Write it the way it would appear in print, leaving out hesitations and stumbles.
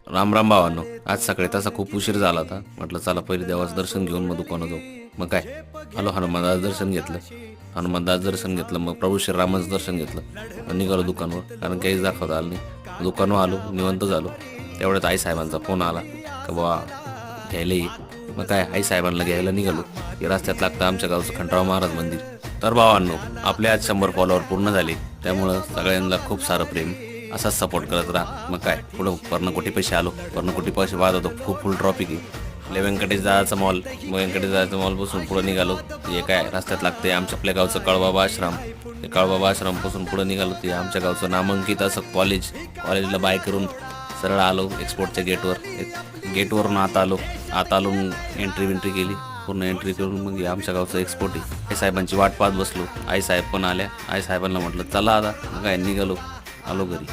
राम राम भावांनो. आज सकाळी तसा खूप उशीर झाला होता. म्हटलं चला पहिले देवाचं दर्शन घेऊन मग दुकानात जाऊ. मग काय आलो, हनुमानदास दर्शन घेतलं. हनुमानदास दर्शन घेतलं, मग प्रभू श्रीरामाचं दर्शन घेतलं. मग निघालो दुकानवर, कारण काहीच दाखवता आलं नाही. दुकानवर आलो, निवंत झालो. तेवढ्यात आई साहेबांचा फोन आला का बुवा घ्यायला ये. मग काय आई साहेबांना घ्यायला निघालो. हे रस्त्यात लागतं आमच्या गावचं खंडराव महाराज मंदिर. तर भावांनो, आपले आज 100 फॉलोअर पूर्ण झाले. त्यामुळं सगळ्यांना खूप सारं प्रेम, असाच सपोर्ट करत राहा. मग काय पुढं पर्णकोटी पैसे आलो, पर्णकोटी पैसे वाद होतो. खूप फुल ट्रॉफिक आहे. व्यंकटेश दादाचा मॉल, मग व्यंकटेश दादाचा मॉलपासून पुढं निघालो. हे काय रस्त्यात लागते आमच्या आपल्या गावचं कळबाबा आश्रम. ते कळबाबा आश्रमपासून पुढं निघालो. ते आमच्या गावचं नामांकित असं कॉलेजला बाय करून सरळ आलो एक्सपोर्टच्या गेटवरून आत आलो. एंट्री केली. पूर्ण एंट्री करून मग आमच्या गावचं एक्सपोर्ट आहे. आई साहेबांची वाट पाहत बसलो. आई साहेब पण आल्या. आई साहेबांना म्हटलं चला आता. मग काय निघालो, आलो घरी.